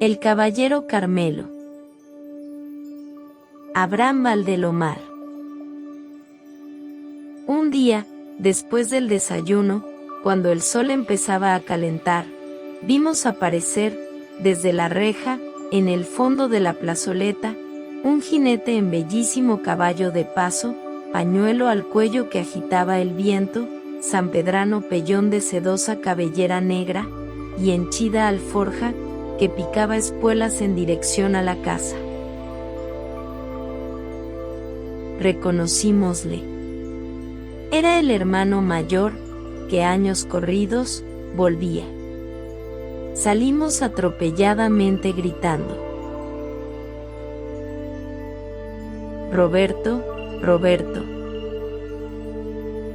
El caballero Carmelo. Abraham Valdelomar. Un día, después del desayuno, cuando el sol empezaba a calentar, vimos aparecer, desde la reja, en el fondo de la plazoleta, un jinete en bellísimo caballo de paso, pañuelo al cuello que agitaba el viento, sanpedrano pellón de sedosa cabellera negra, y henchida alforja, que picaba espuelas en dirección a la casa. Reconocímosle. Era el hermano mayor, que años corridos, volvía. Salimos atropelladamente gritando: «Roberto, Roberto».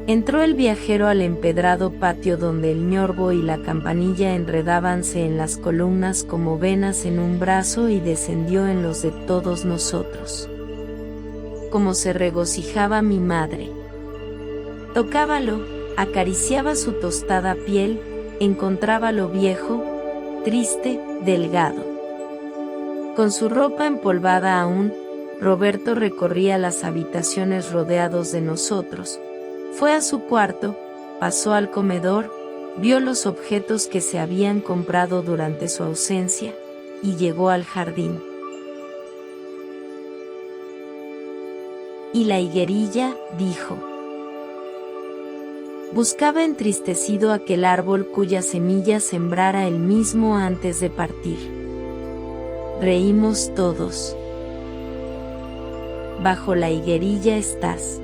Entró el viajero al empedrado patio donde el ñorbo y la campanilla enredábanse en las columnas como venas en un brazo y descendió en los de todos nosotros. Como se regocijaba mi madre. Tocábalo, acariciaba su tostada piel, encontrábalo viejo, triste, delgado. Con su ropa empolvada aún, Roberto recorría las habitaciones rodeados de nosotros. Fue a su cuarto, pasó al comedor, vio los objetos que se habían comprado durante su ausencia, y llegó al jardín. Y la higuerilla, dijo. Buscaba entristecido aquel árbol cuya semilla sembrara él mismo antes de partir. Reímos todos. Bajo la higuerilla estás.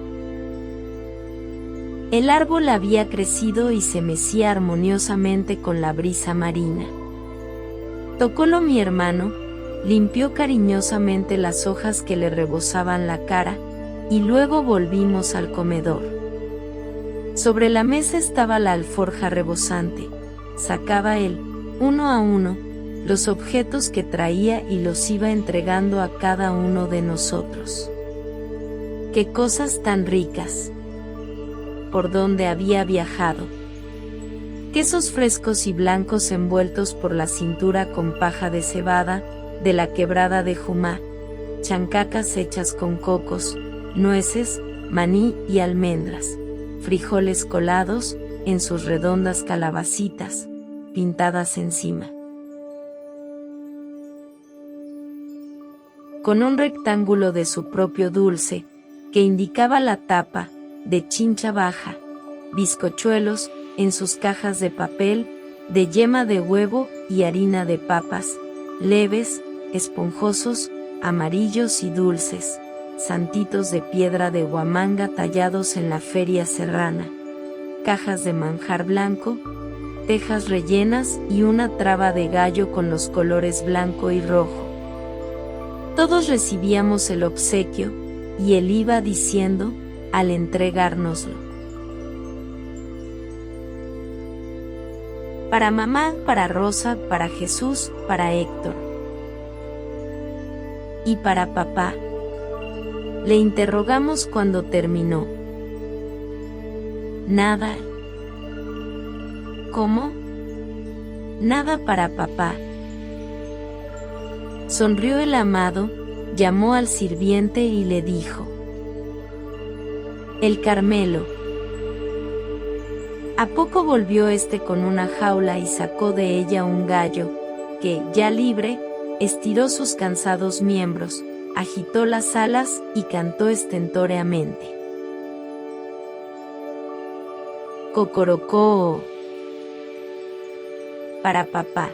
El árbol había crecido y se mecía armoniosamente con la brisa marina. Tocólo mi hermano, limpió cariñosamente las hojas que le rebozaban la cara, y luego volvimos al comedor. Sobre la mesa estaba la alforja rebosante. Sacaba él, uno a uno, los objetos que traía y los iba entregando a cada uno de nosotros. ¡Qué cosas tan ricas! Por dónde había viajado. Quesos frescos y blancos envueltos por la cintura con paja de cebada, de la quebrada de Jumá, chancacas hechas con cocos, nueces, maní y almendras, frijoles colados en sus redondas calabacitas, pintadas encima. Con un rectángulo de su propio dulce, que indicaba la tapa, de chincha baja, bizcochuelos, en sus cajas de papel, de yema de huevo y harina de papas, leves, esponjosos, amarillos y dulces, santitos de piedra de Huamanga tallados en la feria serrana, cajas de manjar blanco, tejas rellenas y una traba de gallo con los colores blanco y rojo. Todos recibíamos el obsequio, y él iba diciendo, al entregárnoslo: para mamá, para Rosa, para Jesús, para Héctor. ¿Y para papá? Le interrogamos cuando terminó. Nada. ¿Cómo? Nada para papá. Sonrió el amado, llamó al sirviente y le dijo: el Carmelo. A poco volvió este con una jaula y sacó de ella un gallo, que, ya libre, estiró sus cansados miembros, agitó las alas y cantó estentóreamente. Cocorocó. Para papá,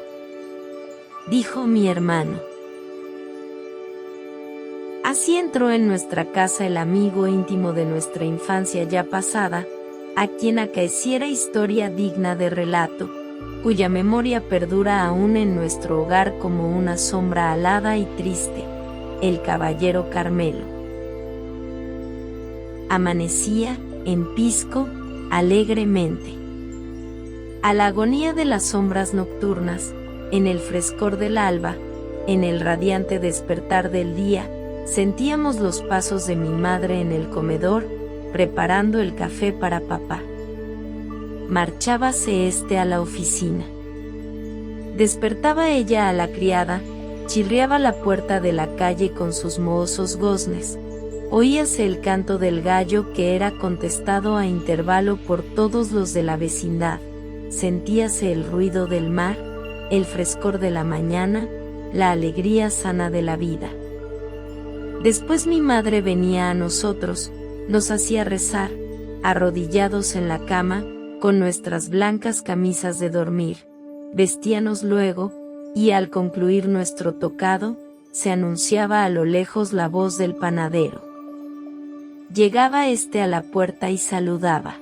dijo mi hermano. Así entró en nuestra casa el amigo íntimo de nuestra infancia ya pasada, a quien acaeciera historia digna de relato, cuya memoria perdura aún en nuestro hogar como una sombra alada y triste, el caballero Carmelo. Amanecía, en Pisco, alegremente. A la agonía de las sombras nocturnas, en el frescor del alba, en el radiante despertar del día, sentíamos los pasos de mi madre en el comedor, preparando el café para papá. Marchábase éste a la oficina. Despertaba ella a la criada, chirriaba la puerta de la calle con sus mohosos goznes. Oíase el canto del gallo que era contestado a intervalo por todos los de la vecindad. Sentíase el ruido del mar, el frescor de la mañana, la alegría sana de la vida. Después mi madre venía a nosotros, nos hacía rezar, arrodillados en la cama, con nuestras blancas camisas de dormir, vestíanos luego, y al concluir nuestro tocado, se anunciaba a lo lejos la voz del panadero. Llegaba éste a la puerta y saludaba.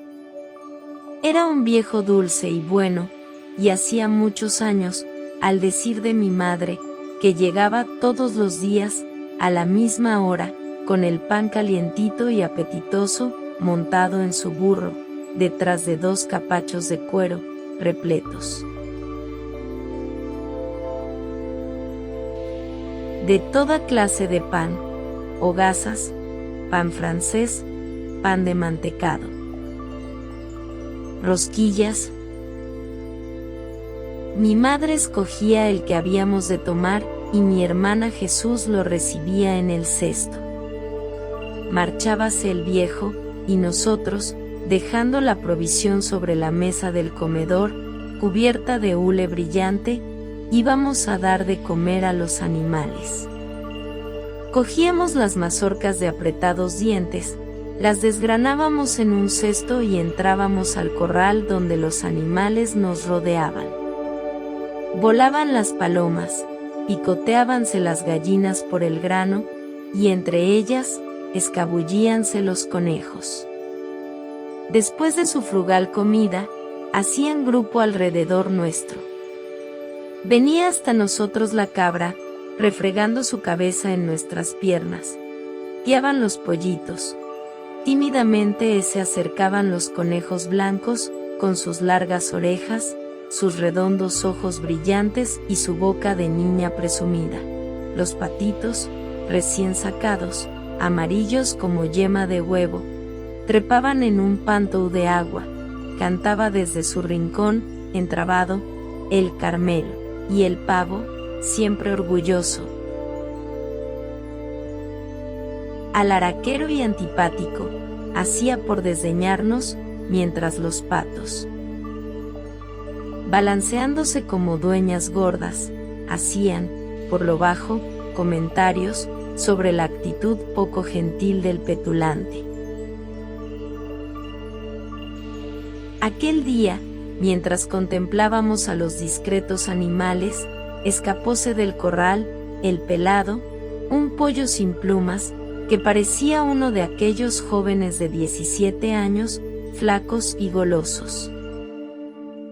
Era un viejo dulce y bueno, y hacía muchos años, al decir de mi madre, que llegaba todos los días, a la misma hora, con el pan calientito y apetitoso, montado en su burro, detrás de 2 capachos de cuero, repletos de toda clase de pan, hogazas, pan francés, pan de mantecado, rosquillas. Mi madre escogía el que habíamos de tomar, y mi hermana Jesús lo recibía en el cesto. Marchábase el viejo, y nosotros, dejando la provisión sobre la mesa del comedor, cubierta de hule brillante, íbamos a dar de comer a los animales. Cogíamos las mazorcas de apretados dientes, las desgranábamos en un cesto y entrábamos al corral donde los animales nos rodeaban. Volaban las palomas, picoteábanse las gallinas por el grano, y entre ellas, escabullíanse los conejos. Después de su frugal comida, hacían grupo alrededor nuestro. Venía hasta nosotros la cabra, refregando su cabeza en nuestras piernas. Guiaban los pollitos. Tímidamente se acercaban los conejos blancos, con sus largas orejas, sus redondos ojos brillantes y su boca de niña presumida. Los patitos, recién sacados, amarillos como yema de huevo, trepaban en un pantou de agua. Cantaba desde su rincón, entrabado, el Carmelo, y el pavo, siempre orgulloso, alaraquero y antipático, hacía por desdeñarnos, mientras los patos, balanceándose como dueñas gordas, hacían, por lo bajo, comentarios sobre la actitud poco gentil del petulante. Aquel día, mientras contemplábamos a los discretos animales, escapóse del corral, el pelado, un pollo sin plumas, que parecía uno de aquellos jóvenes de 17 años, flacos y golosos.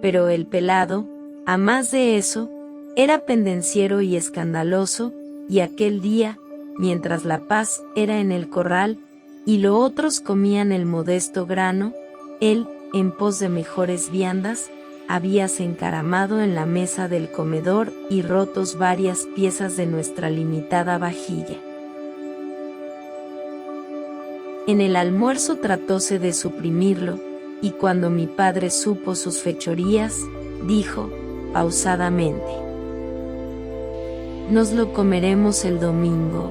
Pero el pelado, a más de eso, era pendenciero y escandaloso, y aquel día, mientras la paz era en el corral, y los otros comían el modesto grano, él, en pos de mejores viandas, habíase encaramado en la mesa del comedor y rotos varias piezas de nuestra limitada vajilla. En el almuerzo tratóse de suprimirlo, y cuando mi padre supo sus fechorías, dijo, pausadamente: «Nos lo comeremos el domingo».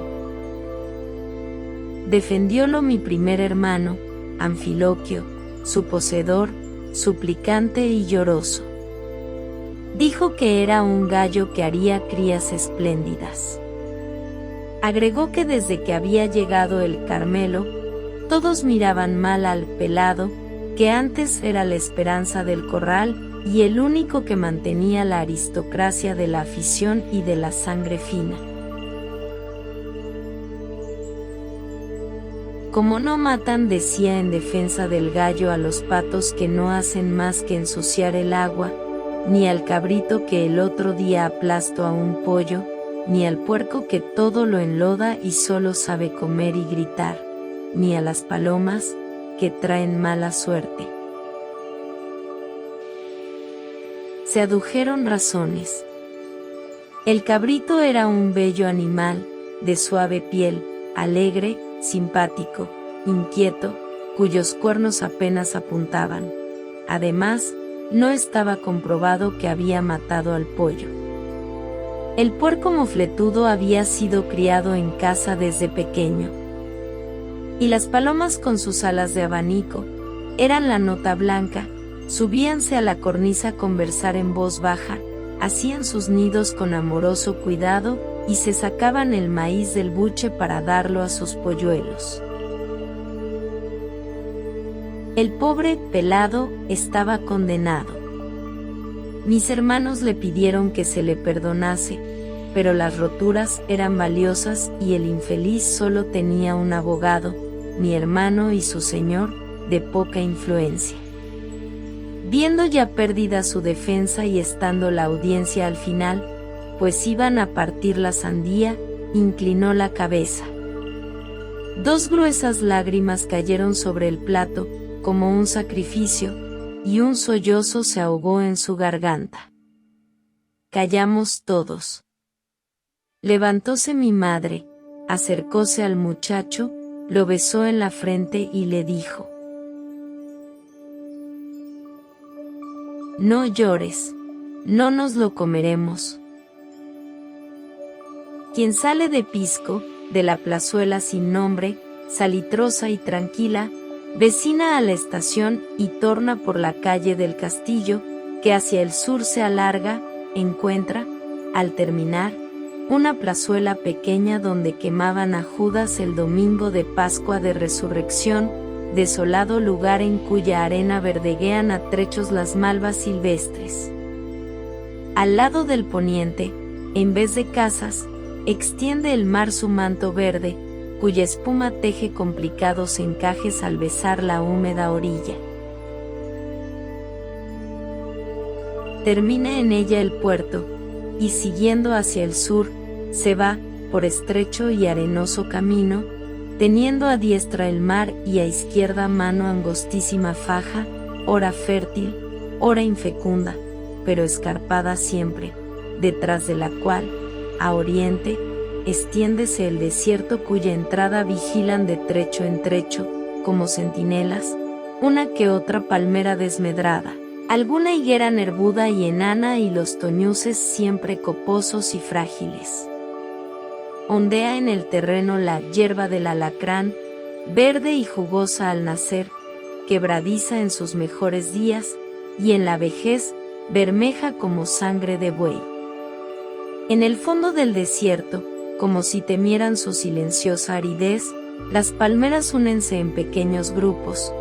Defendiólo mi primer hermano, Anfiloquio, su poseedor, suplicante y lloroso. Dijo que era un gallo que haría crías espléndidas. Agregó que desde que había llegado el Carmelo, todos miraban mal al pelado, que antes era la esperanza del corral y el único que mantenía la aristocracia de la afición y de la sangre fina. Como no matan, decía en defensa del gallo, a los patos que no hacen más que ensuciar el agua, ni al cabrito que el otro día aplastó a un pollo, ni al puerco que todo lo enloda y solo sabe comer y gritar, ni a las palomas, que traen mala suerte. Se adujeron razones. El cabrito era un bello animal, de suave piel, alegre, simpático, inquieto, cuyos cuernos apenas apuntaban. Además, no estaba comprobado que había matado al pollo. El puerco mofletudo había sido criado en casa desde pequeño. Y las palomas con sus alas de abanico, eran la nota blanca, subíanse a la cornisa a conversar en voz baja, hacían sus nidos con amoroso cuidado, y se sacaban el maíz del buche para darlo a sus polluelos. El pobre pelado estaba condenado. Mis hermanos le pidieron que se le perdonase, pero las roturas eran valiosas y el infeliz solo tenía un abogado, mi hermano y su señor, de poca influencia. Viendo ya perdida su defensa y estando la audiencia al final, pues iban a partir la sandía, inclinó la cabeza. 2 gruesas lágrimas cayeron sobre el plato, como un sacrificio, y un sollozo se ahogó en su garganta. Callamos todos. Levantóse mi madre, acercóse al muchacho, lo besó en la frente y le dijo: «No llores, no nos lo comeremos». Quien sale de Pisco, de la plazuela sin nombre, salitrosa y tranquila, vecina a la estación y torna por la calle del Castillo, que hacia el sur se alarga, encuentra, al terminar, una plazuela pequeña donde quemaban a Judas el domingo de Pascua de Resurrección, desolado lugar en cuya arena verdeguean a trechos las malvas silvestres. Al lado del poniente, en vez de casas, extiende el mar su manto verde, cuya espuma teje complicados encajes al besar la húmeda orilla. Termina en ella el puerto, y siguiendo hacia el sur, se va, por estrecho y arenoso camino, teniendo a diestra el mar y a izquierda mano angostísima faja, ora fértil, ora infecunda, pero escarpada siempre, detrás de la cual, a oriente, extiéndese el desierto cuya entrada vigilan de trecho en trecho, como centinelas, una que otra palmera desmedrada, alguna higuera nervuda y enana y los toñuces siempre coposos y frágiles. Ondea en el terreno la hierba del alacrán, verde y jugosa al nacer, quebradiza en sus mejores días, y en la vejez, bermeja como sangre de buey. En el fondo del desierto, como si temieran su silenciosa aridez, las palmeras únense en pequeños grupos,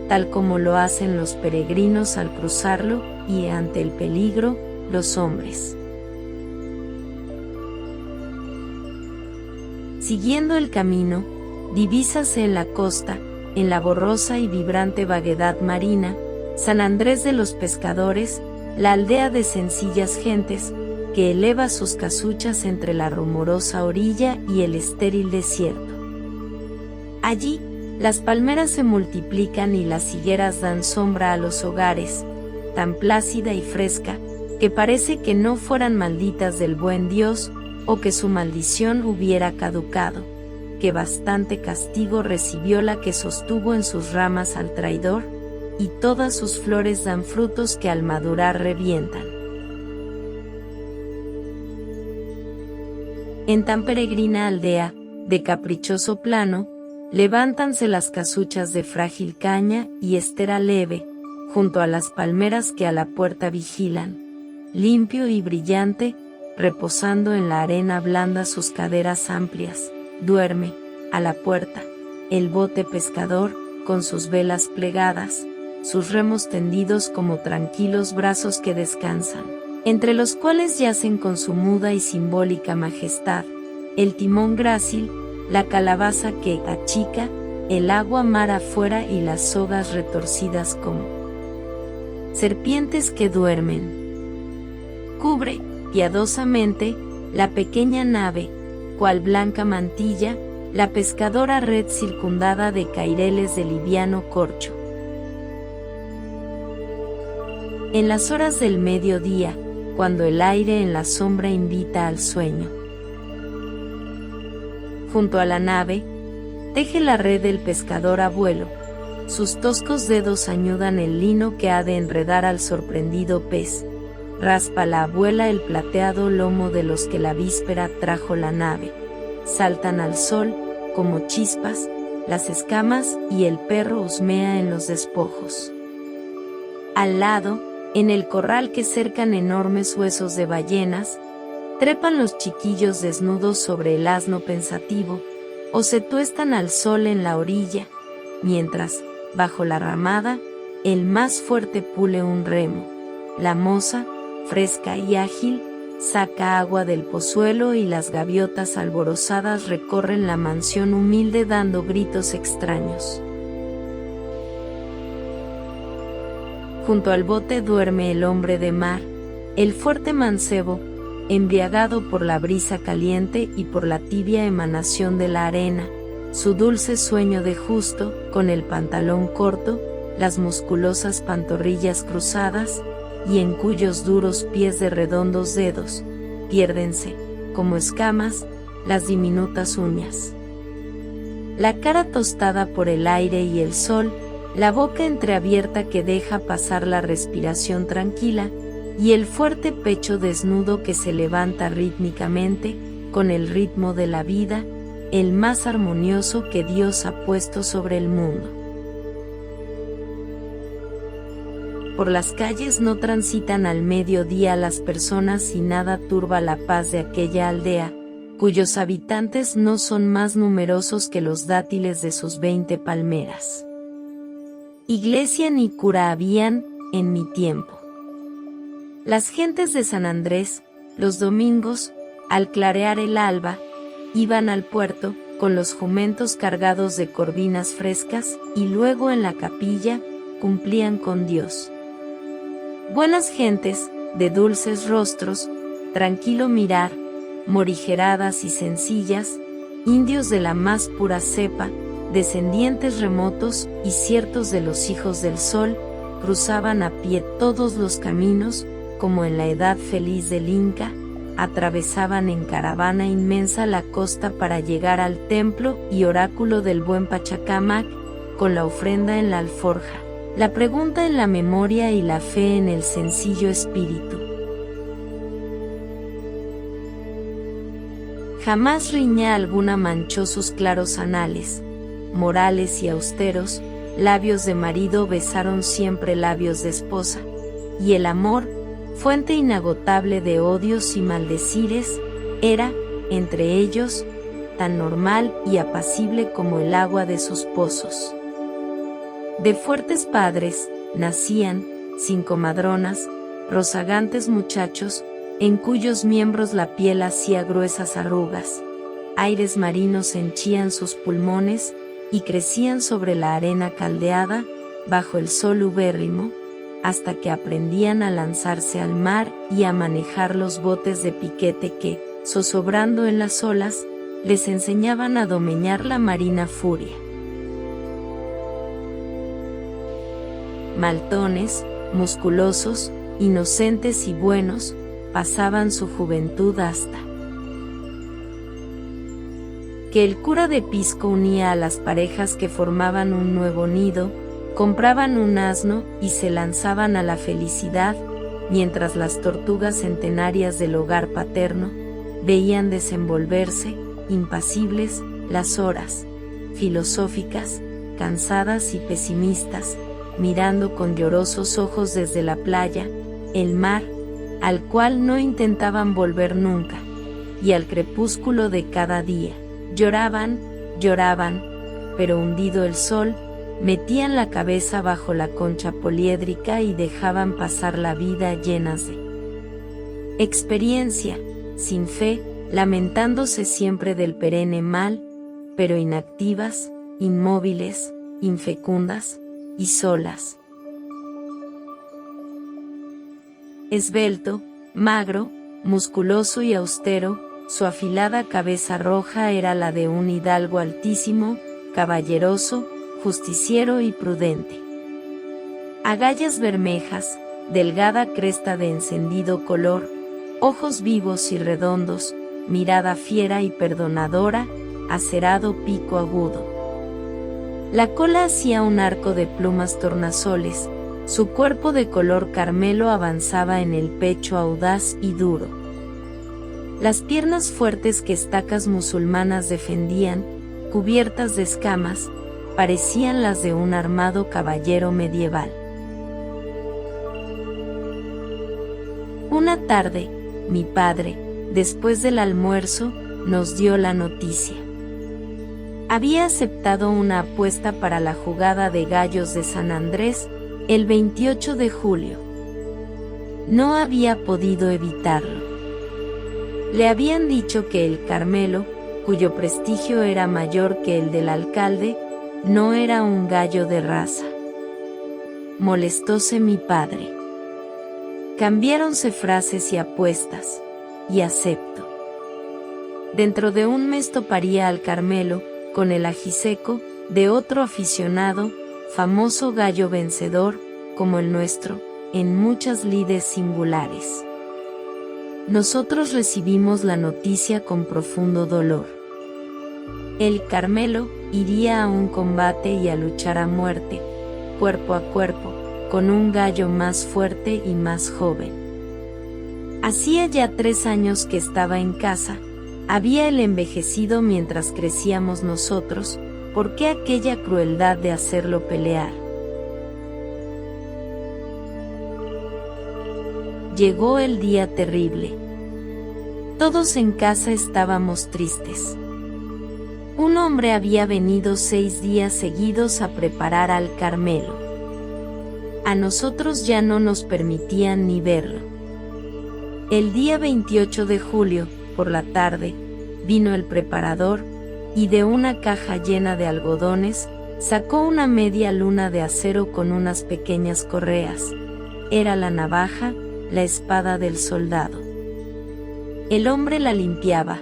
tal como lo hacen los peregrinos al cruzarlo, y ante el peligro, los hombres. Siguiendo el camino, divísase en la costa, en la borrosa y vibrante vaguedad marina, San Andrés de los Pescadores, la aldea de sencillas gentes, que eleva sus casuchas entre la rumorosa orilla y el estéril desierto. Allí, las palmeras se multiplican y las higueras dan sombra a los hogares, tan plácida y fresca, que parece que no fueran malditas del buen Dios, o que su maldición hubiera caducado, que bastante castigo recibió la que sostuvo en sus ramas al traidor, y todas sus flores dan frutos que al madurar revientan. En tan peregrina aldea, de caprichoso plano, levántanse las casuchas de frágil caña y estera leve, junto a las palmeras que a la puerta vigilan, limpio y brillante, reposando en la arena blanda sus caderas amplias, duerme, a la puerta, el bote pescador, con sus velas plegadas, sus remos tendidos como tranquilos brazos que descansan, entre los cuales yacen con su muda y simbólica majestad, el timón grácil, la calabaza que achica, el agua mar afuera y las sogas retorcidas como serpientes que duermen. Cubre, piadosamente, la pequeña nave, cual blanca mantilla, la pescadora red circundada de caireles de liviano corcho. En las horas del mediodía, cuando el aire en la sombra invita al sueño, junto a la nave, teje la red el pescador a vuelo, sus toscos dedos añudan el lino que ha de enredar al sorprendido pez, raspa la abuela el plateado lomo de los que la víspera trajo la nave. Saltan al sol, como chispas, las escamas y el perro husmea en los despojos. Al lado, en el corral que cercan enormes huesos de ballenas, trepan los chiquillos desnudos sobre el asno pensativo, o se tuestan al sol en la orilla, mientras, bajo la ramada, el más fuerte pule un remo. La moza, fresca y ágil, saca agua del pozuelo y las gaviotas alborozadas recorren la mansión humilde dando gritos extraños. Junto al bote duerme el hombre de mar, el fuerte mancebo, embriagado por la brisa caliente y por la tibia emanación de la arena, su dulce sueño de justo, con el pantalón corto, las musculosas pantorrillas cruzadas, y en cuyos duros pies de redondos dedos, piérdense, como escamas, las diminutas uñas. La cara tostada por el aire y el sol, la boca entreabierta que deja pasar la respiración tranquila, y el fuerte pecho desnudo que se levanta rítmicamente, con el ritmo de la vida, el más armonioso que Dios ha puesto sobre el mundo. Por las calles no transitan al mediodía las personas y nada turba la paz de aquella aldea, cuyos habitantes no son más numerosos que los dátiles de sus 20 palmeras. Iglesia ni cura habían, en mi tiempo. Las gentes de San Andrés, los domingos, al clarear el alba, iban al puerto, con los jumentos cargados de corvinas frescas, y luego en la capilla, cumplían con Dios. Buenas gentes, de dulces rostros, tranquilo mirar, morigeradas y sencillas, indios de la más pura cepa, descendientes remotos y ciertos de los hijos del sol, cruzaban a pie todos los caminos, como en la edad feliz del Inca, atravesaban en caravana inmensa la costa para llegar al templo y oráculo del buen Pachacamac, con la ofrenda en la alforja, la pregunta en la memoria y la fe en el sencillo espíritu. Jamás riña alguna manchó sus claros anales, morales y austeros, labios de marido besaron siempre labios de esposa, y el amor, fuente inagotable de odios y maldecires, era, entre ellos, tan normal y apacible como el agua de sus pozos. De fuertes padres, nacían, sin comadronas, rozagantes muchachos, en cuyos miembros la piel hacía gruesas arrugas, aires marinos henchían sus pulmones, y crecían sobre la arena caldeada, bajo el sol ubérrimo, hasta que aprendían a lanzarse al mar y a manejar los botes de piquete que, zozobrando en las olas, les enseñaban a domeñar la marina furia. Maltones, musculosos, inocentes y buenos, pasaban su juventud hasta que el cura de Pisco unía a las parejas que formaban un nuevo nido, compraban un asno y se lanzaban a la felicidad, mientras las tortugas centenarias del hogar paterno veían desenvolverse, impasibles, las horas, filosóficas, cansadas y pesimistas, mirando con llorosos ojos desde la playa, el mar, al cual no intentaban volver nunca, y al crepúsculo de cada día. Lloraban, pero hundido el sol, metían la cabeza bajo la concha poliédrica y dejaban pasar la vida llenas de experiencia, sin fe, lamentándose siempre del perenne mal, pero inactivas, inmóviles, infecundas y solas. Esbelto, magro, musculoso y austero, su afilada cabeza roja era la de un hidalgo altísimo, caballeroso, justiciero y prudente. Agallas bermejas, delgada cresta de encendido color, ojos vivos y redondos, mirada fiera y perdonadora, acerado pico agudo. La cola hacía un arco de plumas tornasoles, Su cuerpo de color carmelo avanzaba en el pecho audaz y duro. Las piernas fuertes que estacas musulmanas defendían, cubiertas de escamas, parecían las de un armado caballero medieval. Una tarde, mi padre, después del almuerzo, nos dio la noticia. Había aceptado una apuesta para la jugada de gallos de San Andrés, el 28 de julio. No había podido evitarlo. Le habían dicho que el Carmelo, cuyo prestigio era mayor que el del alcalde, no era un gallo de raza. Molestóse mi padre. Cambiáronse frases y apuestas, y acepto. Dentro de un mes toparía al Carmelo, con el ajiseco, de otro aficionado, famoso gallo vencedor, como el nuestro, en muchas lides singulares. Nosotros recibimos la noticia con profundo dolor. El Carmelo iría a un combate y a luchar a muerte, cuerpo a cuerpo, con un gallo más fuerte y más joven. Hacía ya 3 años que estaba en casa, había él envejecido mientras crecíamos nosotros, ¿por qué aquella crueldad de hacerlo pelear? Llegó el día terrible. Todos en casa estábamos tristes. Un hombre había venido 6 días seguidos a preparar al Carmelo. A nosotros ya no nos permitían ni verlo. El día 28 de julio, por la tarde, vino el preparador, y de una caja llena de algodones, sacó una media luna de acero con unas pequeñas correas. Era la navaja, la espada del soldado. El hombre la limpiaba,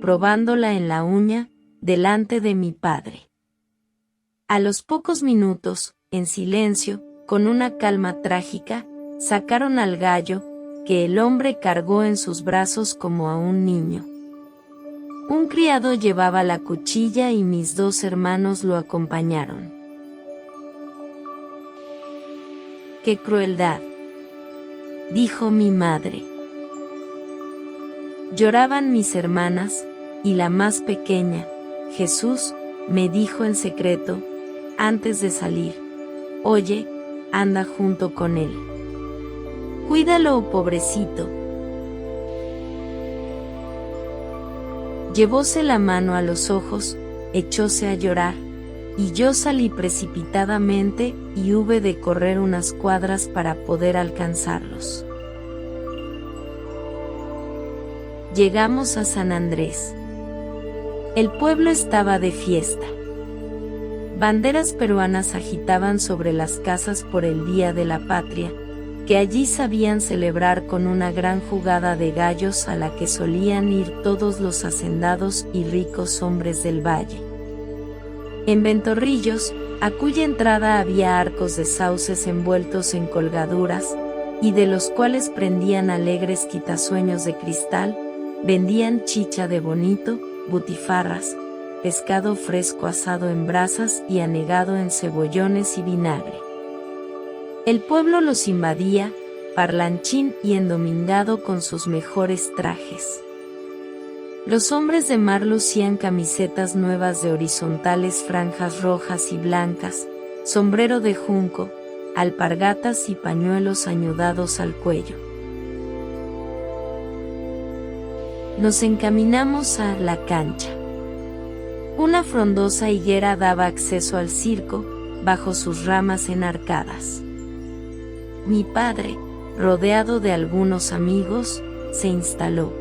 probándola en la uña, delante de mi padre. A los pocos minutos, en silencio, con una calma trágica, sacaron al gallo, que el hombre cargó en sus brazos como a un niño. Un criado llevaba la cuchilla y mis 2 hermanos lo acompañaron. ¡Qué crueldad!, dijo mi madre. Lloraban mis hermanas, y la más pequeña, Jesús, me dijo en secreto, antes de salir: oye, anda junto con él. Cuídalo, pobrecito. Llevóse la mano a los ojos, echóse a llorar, y yo salí precipitadamente y hube de correr unas cuadras para poder alcanzarlos. Llegamos a San Andrés. El pueblo estaba de fiesta. Banderas peruanas agitaban sobre las casas por el Día de la Patria, que allí sabían celebrar con una gran jugada de gallos a la que solían ir todos los hacendados y ricos hombres del valle. En Ventorrillos, a cuya entrada había arcos de sauces envueltos en colgaduras, y de los cuales prendían alegres quitasueños de cristal, vendían chicha de bonito, butifarras, pescado fresco asado en brasas y anegado en cebollones y vinagre. El pueblo los invadía, parlanchín y endomingado con sus mejores trajes. Los hombres de mar lucían camisetas nuevas de horizontales franjas rojas y blancas, sombrero de junco, alpargatas y pañuelos añudados al cuello. Nos encaminamos a la cancha. Una frondosa higuera daba acceso al circo, bajo sus ramas enarcadas. Mi padre, rodeado de algunos amigos, se instaló.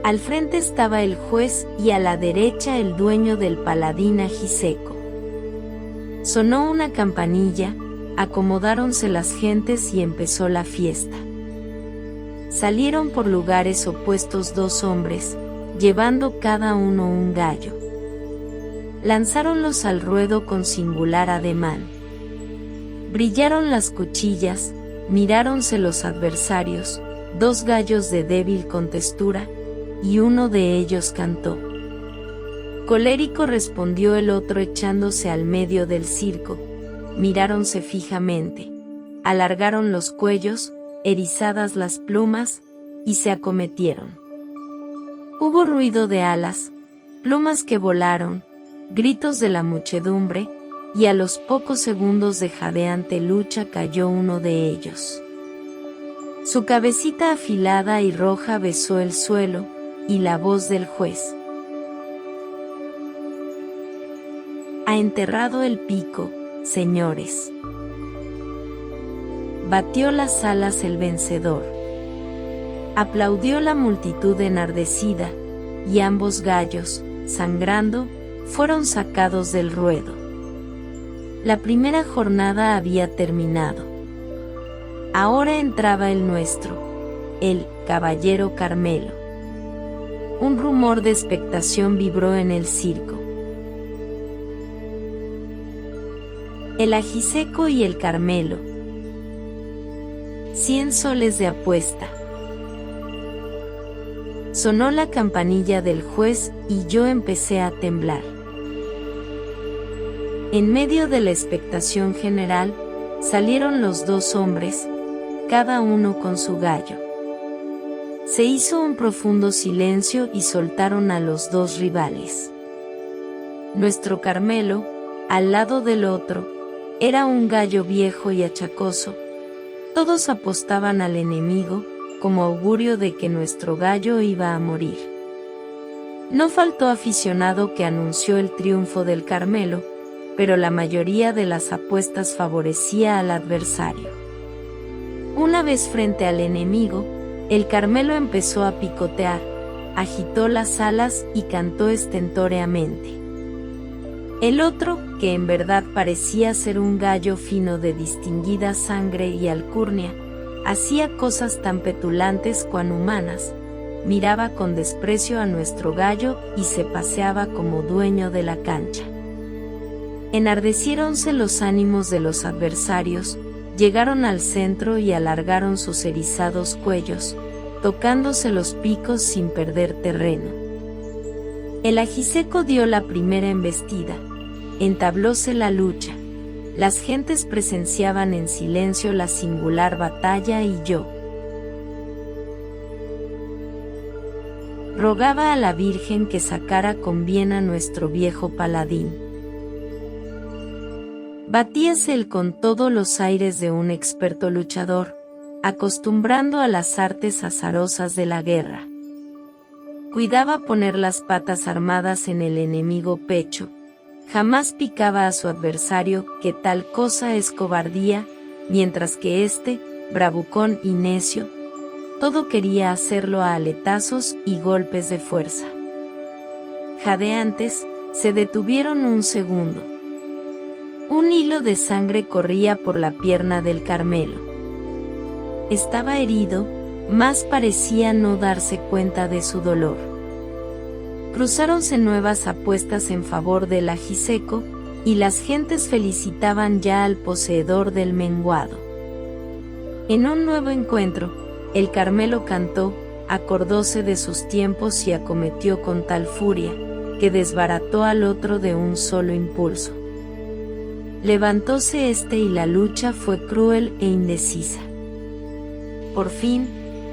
Al frente estaba el juez y a la derecha el dueño del paladín ajiseco. Sonó una campanilla, acomodáronse las gentes y empezó la fiesta. Salieron por lugares opuestos 2 hombres, llevando cada uno un gallo. Lanzáronlos al ruedo con singular ademán. Brillaron las cuchillas, miráronse los adversarios, 2 gallos de débil contextura, y uno de ellos cantó. Colérico respondió el otro echándose al medio del circo, miráronse fijamente. alargaron los cuellos, erizadas las plumas, y se acometieron. Hubo ruido de alas, plumas que volaron, gritos de la muchedumbre, y a los pocos segundos de jadeante lucha cayó uno de ellos. Su cabecita afilada y roja besó el suelo, y la voz del juez: «Ha enterrado el pico, señores». Batió las alas el vencedor. Aplaudió la multitud enardecida, y ambos gallos, sangrando, fueron sacados del ruedo. La primera jornada había terminado. Ahora entraba el nuestro, el caballero Carmelo. Un rumor de expectación vibró en el circo. El ajiseco y el Carmelo. 100 soles de apuesta. Sonó la campanilla del juez y yo empecé a temblar. En medio de la expectación general, salieron los dos hombres, cada uno con su gallo. Se hizo un profundo silencio y soltaron a los dos rivales. Nuestro Carmelo, al lado del otro, era un gallo viejo y achacoso. Todos apostaban al enemigo, como augurio de que nuestro gallo iba a morir. No faltó aficionado que anunció el triunfo del Carmelo, pero la mayoría de las apuestas favorecía al adversario. Una vez frente al enemigo, el Carmelo empezó a picotear, agitó las alas y cantó estentóreamente. El otro, que en verdad parecía ser un gallo fino de distinguida sangre y alcurnia, hacía cosas tan petulantes cuan humanas, miraba con desprecio a nuestro gallo y se paseaba como dueño de la cancha. Enardeciéronse los ánimos de los adversarios, llegaron al centro y alargaron sus erizados cuellos, tocándose los picos sin perder terreno. El ajiseco dio la primera embestida, entablóse la lucha. Las gentes presenciaban en silencio la singular batalla y yo rogaba a la Virgen que sacara con bien a nuestro viejo paladín. Batíase él con todos los aires de un experto luchador, acostumbrando a las artes azarosas de la guerra. Cuidaba poner las patas armadas en el enemigo pecho. Jamás picaba a su adversario, que tal cosa es cobardía, mientras que éste, bravucón y necio, todo quería hacerlo a aletazos y golpes de fuerza. Jadeantes, se detuvieron un segundo. Un hilo de sangre corría por la pierna del Carmelo. Estaba herido, mas parecía no darse cuenta de su dolor. Cruzáronse nuevas apuestas en favor del ajiseco, y las gentes felicitaban ya al poseedor del menguado. En un nuevo encuentro, el Carmelo cantó, acordóse de sus tiempos y acometió con tal furia, que desbarató al otro de un solo impulso. Levantóse este y la lucha fue cruel e indecisa. Por fin,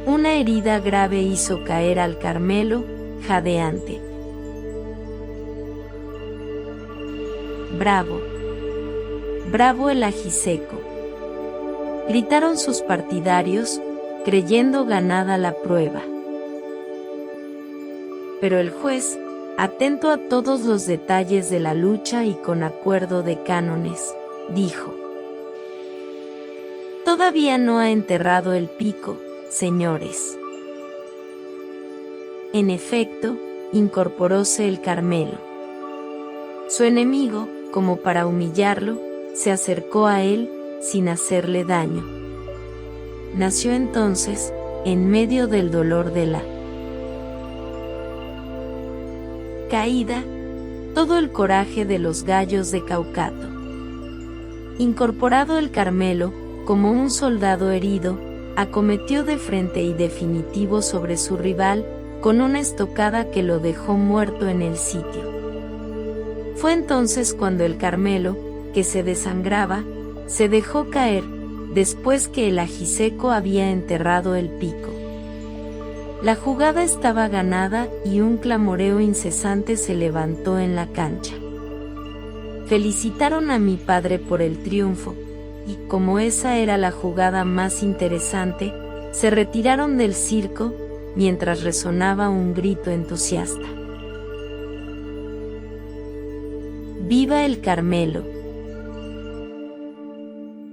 una herida grave hizo caer al Carmelo, jadeante. «Bravo! ¡Bravo el ajiseco!», gritaron sus partidarios, creyendo ganada la prueba. Pero el juez, atento a todos los detalles de la lucha y con acuerdo de cánones, dijo: «Todavía no ha enterrado el pico, señores». En efecto, incorporóse el Carmelo. Su enemigo, como para humillarlo, se acercó a él, sin hacerle daño. Nació entonces, en medio del dolor de la caída, todo el coraje de los gallos de Caucato. Incorporado el Carmelo, como un soldado herido, acometió de frente y definitivo sobre su rival, con una estocada que lo dejó muerto en el sitio. Fue entonces cuando el Carmelo, que se desangraba, se dejó caer, después que el ajiseco había enterrado el pico. La jugada estaba ganada y un clamoreo incesante se levantó en la cancha. Felicitaron a mi padre por el triunfo, y como esa era la jugada más interesante, se retiraron del circo, mientras resonaba un grito entusiasta. ¡Viva el Carmelo!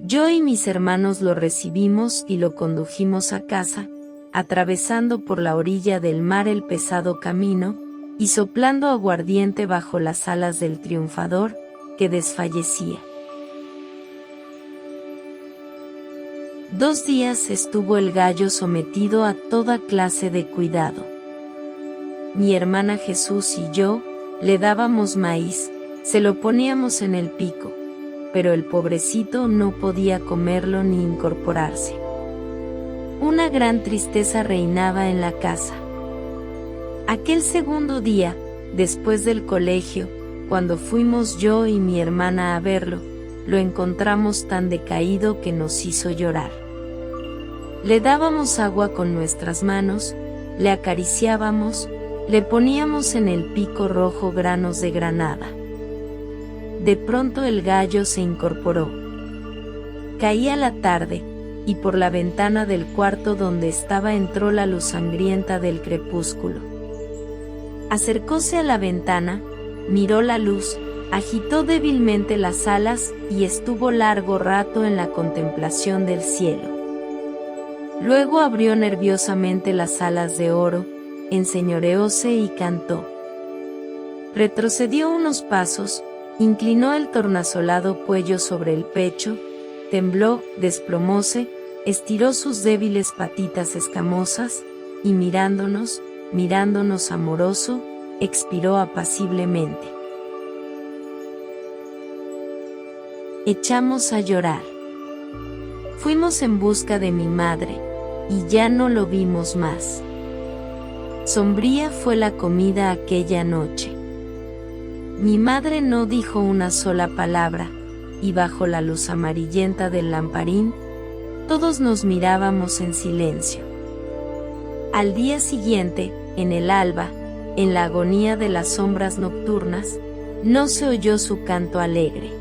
Yo y mis hermanos lo recibimos y lo condujimos a casa, atravesando por la orilla del mar el pesado camino, y soplando aguardiente bajo las alas del triunfador, que desfallecía. 2 días estuvo el gallo sometido a toda clase de cuidado. Mi hermana Jesús y yo le dábamos maíz, se lo poníamos en el pico, pero el pobrecito no podía comerlo ni incorporarse. Una gran tristeza reinaba en la casa. Aquel segundo día, después del colegio, cuando fuimos yo y mi hermana a verlo, lo encontramos tan decaído que nos hizo llorar. Le dábamos agua con nuestras manos, le acariciábamos, le poníamos en el pico rojo granos de granada. De pronto el gallo se incorporó. Caía la tarde, y por la ventana del cuarto donde estaba entró la luz sangrienta del crepúsculo. Acercóse a la ventana, miró la luz, agitó débilmente las alas y estuvo largo rato en la contemplación del cielo. Luego abrió nerviosamente las alas de oro, enseñoreóse y cantó. Retrocedió unos pasos, inclinó el tornasolado cuello sobre el pecho, tembló, desplomóse, estiró sus débiles patitas escamosas, y mirándonos amoroso, expiró apaciblemente. Echamos a llorar. Fuimos en busca de mi madre, y ya no lo vimos más. Sombría fue la comida aquella noche. Mi madre no dijo una sola palabra, y bajo la luz amarillenta del lamparín, todos nos mirábamos en silencio. Al día siguiente, en el alba, en la agonía de las sombras nocturnas, no se oyó su canto alegre.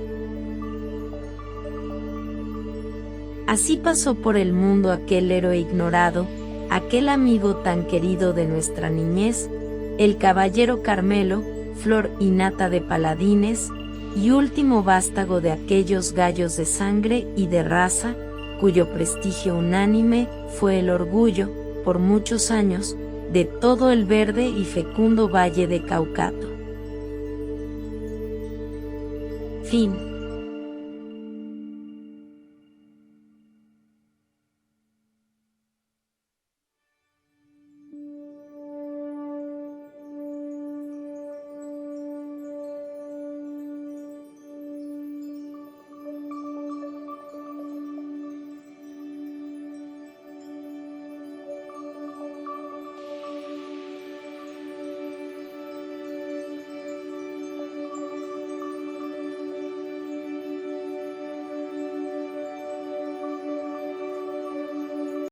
Así pasó por el mundo aquel héroe ignorado, aquel amigo tan querido de nuestra niñez, el caballero Carmelo, flor y nata de paladines, y último vástago de aquellos gallos de sangre y de raza, cuyo prestigio unánime fue el orgullo, por muchos años, de todo el verde y fecundo valle de Caucato. Fin.